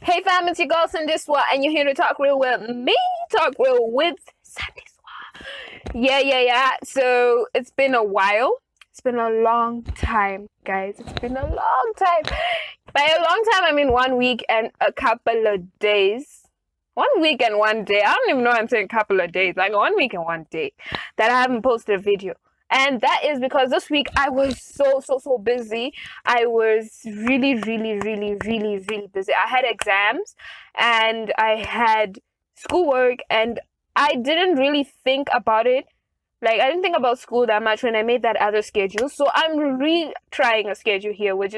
Hey fam, it's your girl Sandiswa, and you're here to talk real with me. Talk real with Sandiswa. Yeah. So it's been a while. It's been a long time, guys. It's been a long time. By a long time, I mean 1 week and a couple of days. 1 week and 1 day. I don't even know why I'm saying a couple of days. Like 1 week and 1 day that I haven't posted a video. And that is because this week I was so busy. I was really busy. I had exams and I had schoolwork, and I didn't really think about it. Like, I didn't think about school that much when I made that other schedule. So I'm retrying a schedule here. We're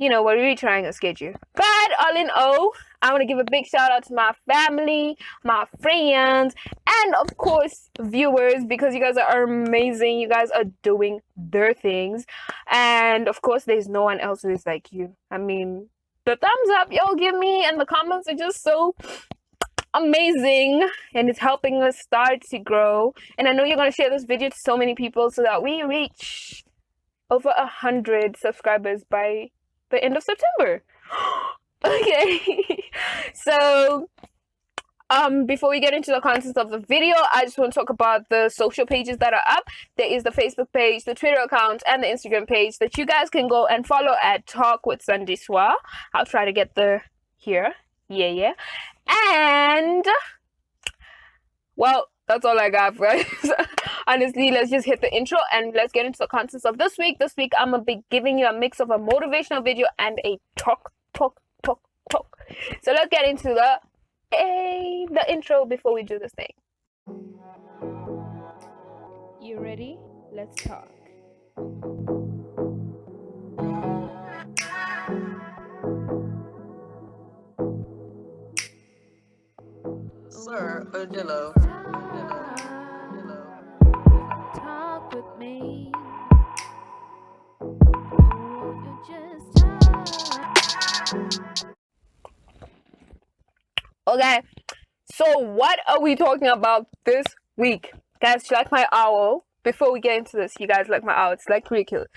retrying a schedule. But all in all, I want to give a big shout out to my family, my friends, and of course, viewers, because you guys are amazing. You guys are doing their things. And of course, there's no one else who is like you. I mean, the thumbs up y'all give me and the comments are just so amazing, and it's helping us start to grow. And I know you're going to share this video to so many people so that we reach over 100 subscribers by the end of September. Okay. So before we get into the contents of the video, I just want to talk about the social pages that are up. There is the Facebook page, the Twitter account, and the Instagram page that you guys can go and follow at TalkWithSandiswa. I'll try to get there here. Yeah. And well, that's all I got, guys. Honestly, let's just hit the intro and let's get into the contents of this week. This week, I'm gonna be giving you a mix of a motivational video and a talk. So let's get into the intro before we do this thing. You ready? Let's talk. Sir Odillo. Talk with me. Okay, so what are we talking about this week? Guys, you like my owl? Before we get into this, you guys like my owl? It's like ridiculous.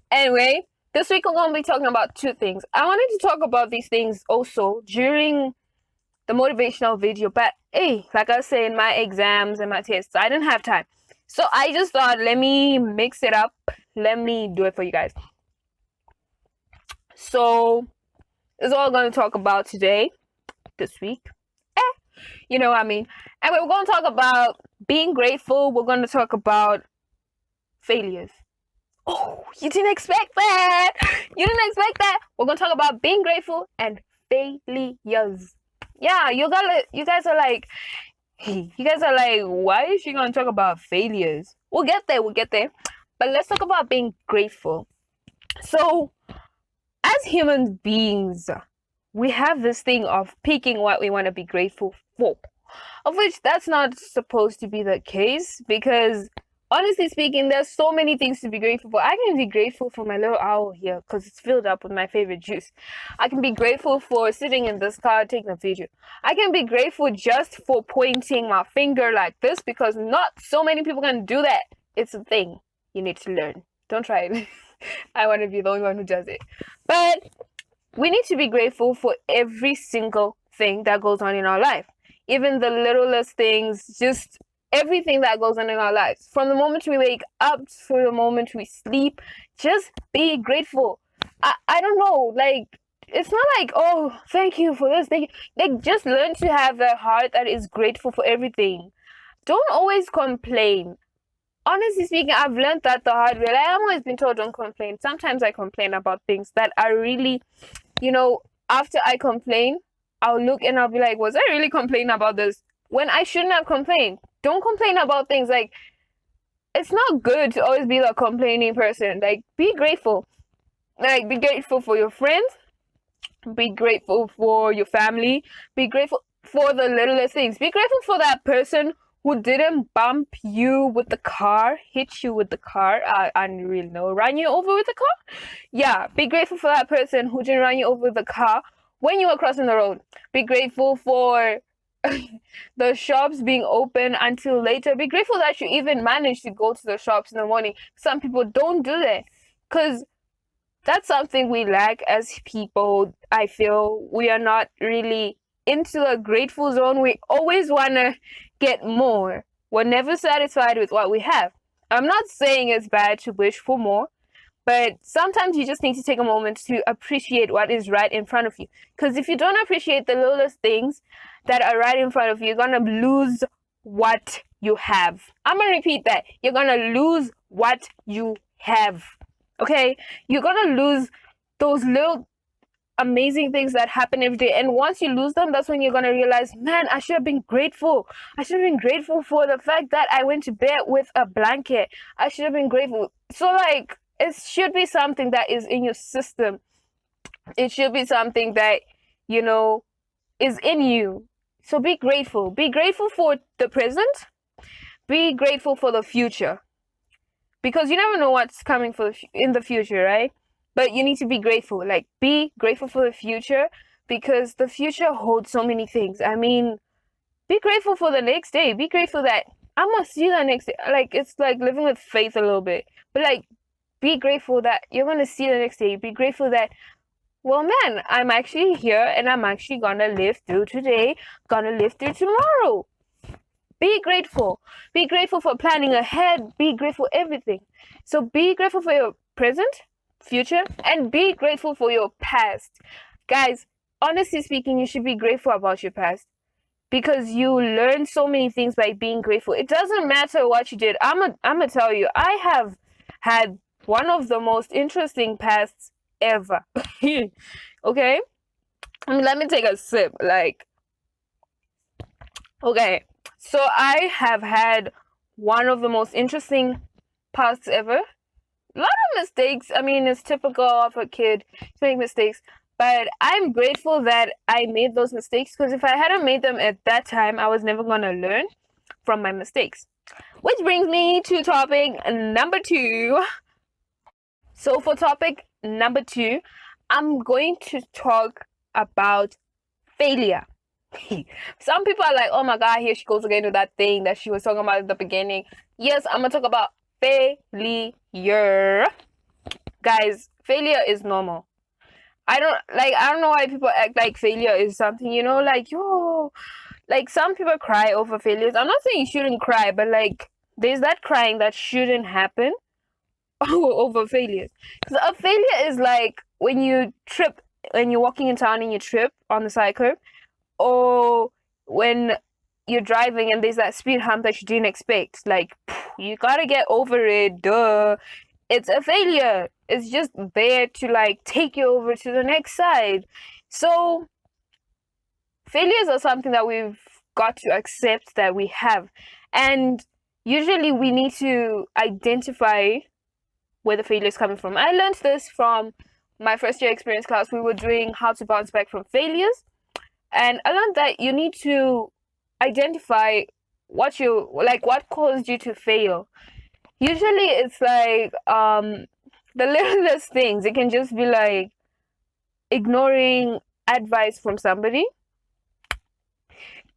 Anyway, this week we're going to be talking about two things. I wanted to talk about these things also during the motivational video, but hey, like I was saying, my exams and my tests, I didn't have time. So I just thought, let me mix it up. Let me do it for you guys. So this is all I'm going to talk about today, this week. You know what I mean? And we're going to talk about being grateful. We're going to talk about failures. Oh, you didn't expect that. You didn't expect that. We're going to talk about being grateful and failures. Yeah, you guys are like, why is she going to talk about failures? We'll get there. But let's talk about being grateful. So, as human beings, we have this thing of picking what we want to be grateful for, of which that's not supposed to be the case, because honestly speaking, there's so many things to be grateful for. I can be grateful for my little owl here because it's filled up with my favorite juice. I can be grateful for sitting in this car taking a video. I can be grateful just for pointing my finger like this, because not so many people can do that. It's a thing you need to learn. Don't try it. I want to be the only one who does it. But we need to be grateful for every single thing that goes on in our life. Even the littlest things, just everything that goes on in our lives. From the moment we wake up to the moment we sleep, just be grateful. I don't know, like, it's not like, oh, thank you for this. Like, just learn to have a heart that is grateful for everything. Don't always complain. Honestly speaking, I've learned that the hard way. I've always been told don't complain. Sometimes I complain about things that are really, after I complain, I'll look and I'll be like, was I really complaining about this? When I shouldn't have complained. Don't complain about things. Like, it's not good to always be the complaining person. Like, be grateful. Like, be grateful for your friends. Be grateful for your family. Be grateful for the littlest things. Be grateful for that person who didn't bump you with the car, hit you with the car, I don't really know, run you over with the car? Yeah, be grateful for that person who didn't run you over with the car when you were crossing the road. Be grateful for the shops being open until later. Be grateful that you even managed to go to the shops in the morning. Some people don't do that, because That's something we lack as people. I feel we are not really into a grateful zone. We always want to get more. We're never satisfied with what we have. I'm not saying it's bad to wish for more, but sometimes you just need to take a moment to appreciate what is right in front of you. Because if you don't appreciate the littlest things that are right in front of you, you're going to lose what you have. I'm going to repeat that. You're going to lose what you have. Okay? You're going to lose those little amazing things that happen every day, and once you lose them, that's when you're going to realize, man, I should have been grateful. I should have been grateful for the fact that I went to bed with a blanket. I should have been grateful. So like, it should be something that is in your system. It should be something that, you know, is in you. So be grateful. Be grateful for the present. Be grateful for the future, because you never know what's coming in the future, right? But you need to be grateful. Like, be grateful for the future, because the future holds so many things. I mean, be grateful for the next day. Be grateful that I'm gonna see that next day. Like, it's like living with faith a little bit. But like, be grateful that you're gonna see the next day. Be grateful that, well, man, I'm actually here and I'm actually gonna live through today, gonna live through tomorrow. Be grateful. Be grateful for planning ahead. Be grateful for everything. So be grateful for your present, future, and be grateful for your past. Guys, honestly speaking, you should be grateful about your past, because you learn so many things by being grateful. It doesn't matter what you did. I'm gonna tell you, I have had one of the most interesting pasts ever. Okay? I mean, let me take a sip. Like, okay. So I have had one of the most interesting pasts ever. A lot of mistakes. I mean, it's typical of a kid to make mistakes. But I'm grateful that I made those mistakes, because if I hadn't made them at that time, I was never going to learn from my mistakes. Which brings me to topic number 2. So for topic number 2, I'm going to talk about failure. Some people are like, oh my god, here she goes again with that thing that she was talking about at the beginning. Yes, I'm gonna talk about failure. Guys, failure is normal. I don't know why people act like failure is something, like, yo, like, some people cry over failures. I'm not saying you shouldn't cry, but like, there's that crying that shouldn't happen over failures. Because a failure is like when you trip, when you're walking in town and you trip on the side curb, or when you're driving and there's that speed hump that you didn't expect. Like, you gotta get over it, duh. It's a failure. It's just there to like take you over to the next side. So failures are something that we've got to accept that we have, and usually we need to identify where the failure is coming from. I learned this from my first year experience class. We were doing how to bounce back from failures, and I learned that you need to identify what caused you to fail. Usually it's like the littlest things. It can just be like ignoring advice from somebody,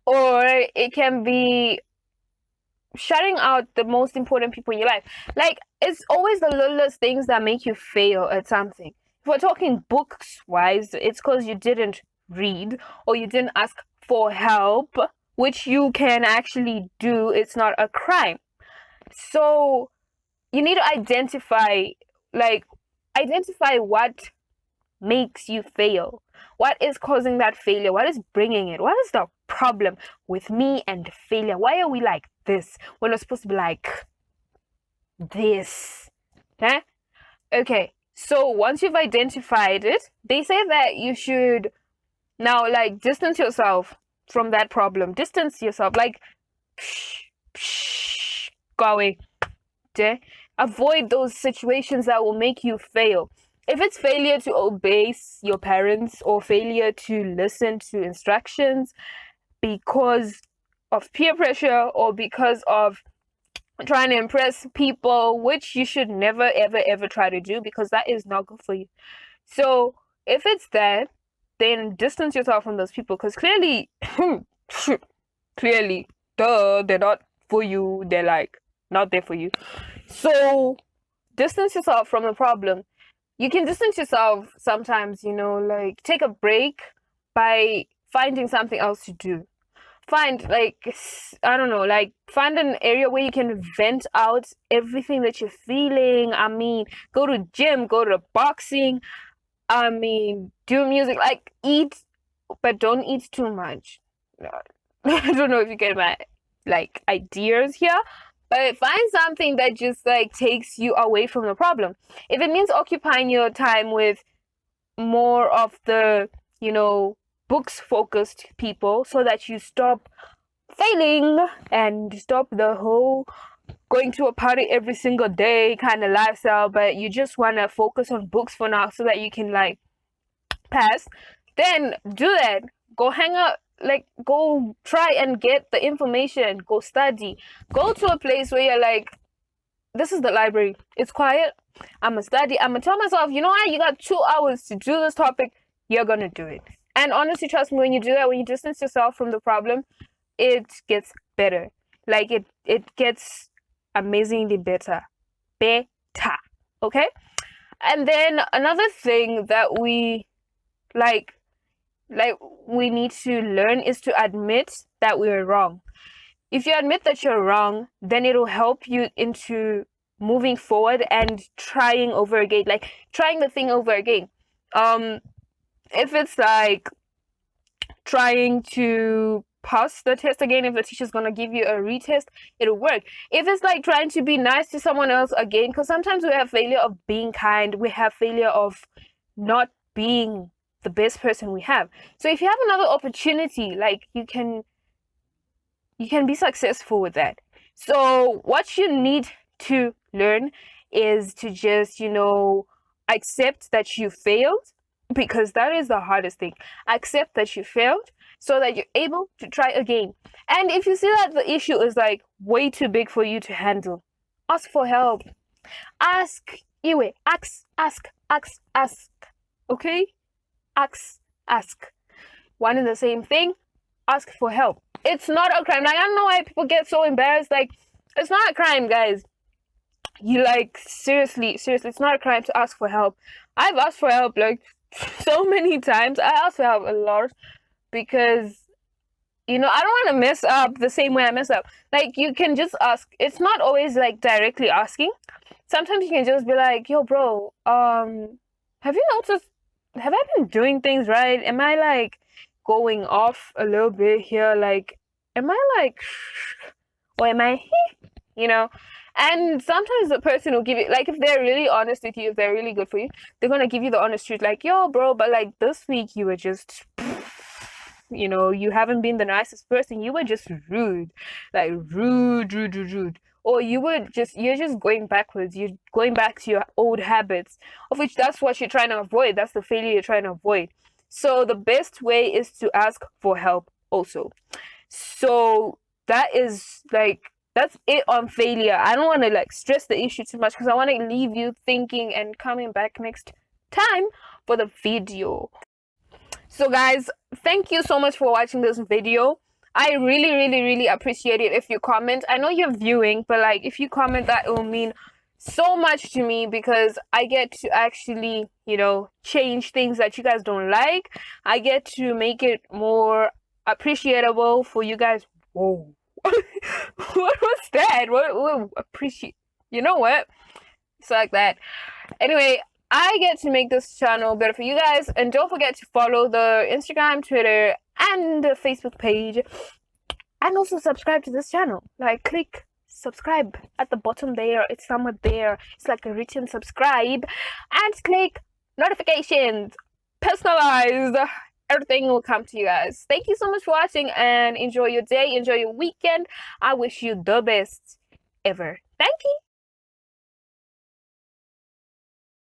or it can be shutting out the most important people in your life. Like, it's always the littlest things that make you fail at something. If we're talking books wise, it's because you didn't read, or you didn't ask for help, which you can actually do. It's not a crime. So you need to identify what makes you fail. What is causing that failure? What is bringing it? What is the problem with me and failure? Why are we like this when we're supposed to be like this? Huh? Okay, so once you've identified it, they say that you should now like distance yourself from that problem. Distance yourself, like go away. Avoid those situations that will make you fail. If it's failure to obey your parents, or failure to listen to instructions because of peer pressure, or because of trying to impress people, which you should never ever ever try to do, because that is not good for you. So if it's that, then distance yourself from those people, because clearly they're not for you. They're like not there for you. So distance yourself from the problem. you can distance yourself sometimes, like take a break by finding something else to do. Find I don't know, like find an area where you can vent out everything that you're feeling. I mean, go to gym, go to boxing. I mean, do music, like eat, but don't eat too much. I don't know if you get my ideas here, but find something that just takes you away from the problem. If it means occupying your time with more of the, books focused people, so that you stop failing and stop the whole going to a party every single day kind of lifestyle, but you just want to focus on books for now so that you can pass, then do that. Go hang out, go try and get the information, go study, go to a place where you're this is the library, it's quiet, I'm gonna study, I'm gonna tell myself, you know what, you got 2 hours to do this topic, you're gonna do it. And honestly, trust me, when you do that, when you distance yourself from the problem, it gets better. It gets amazingly better. Okay? And then another thing that we we need to learn is to admit that we're wrong. If you admit that you're wrong, then it'll help you into moving forward and trying over again, trying the thing over again. If it's trying to pass the test again, if the teacher's gonna give you a retest, it'll work. If it's trying to be nice to someone else again, because sometimes we have failure of being kind, we have failure of not being the best person we have. So if you have another opportunity, you can be successful with that. So what you need to learn is to just accept that you failed, because that is the hardest thing. Accept that you failed so that you're able to try again. And if you see that the issue is way too big for you to handle, ask for help. Ask. Okay? Ask. One and the same thing. Ask for help. It's not a crime. I don't know why people get so embarrassed. It's not a crime, guys. You seriously, it's not a crime to ask for help. I've asked for help so many times. I ask for help a lot because I don't want to mess up the same way I mess up. You can just ask. It's not always directly asking. Sometimes you can just be yo bro, have you noticed, have I been doing things right? Am I going off a little bit here? Am I or am I and sometimes the person will give you, if they're really honest with you, if they're really good for you, they're gonna give you the honest truth, yo bro, but this week you were just you haven't been the nicest person, you were just rude, rude, or you're just going backwards, you're going back to your old habits, of which that's what you're trying to avoid, that's the failure you're trying to avoid. So the best way is to ask for help also. So that is that's it on failure. I don't want to stress the issue too much because I want to leave you thinking and coming back next time for the video. So guys, thank you so much for watching this video. I really appreciate it if you comment. I know you're viewing, but if you comment, that will mean so much to me because I get to actually change things that you guys don't like. I get to make it more appreciable for you guys. Whoa. What was that? What appreciate? You know what? It's like that. Anyway, I get to make this channel better for you guys, and don't forget to follow the Instagram, Twitter, and the Facebook page, and also subscribe to this channel. Click subscribe at the bottom there. It's somewhere there. It's a written subscribe, and click notifications. Personalized. Everything will come to you guys. Thank you so much for watching, and enjoy your day, enjoy your weekend. I wish you the best ever. Thank you.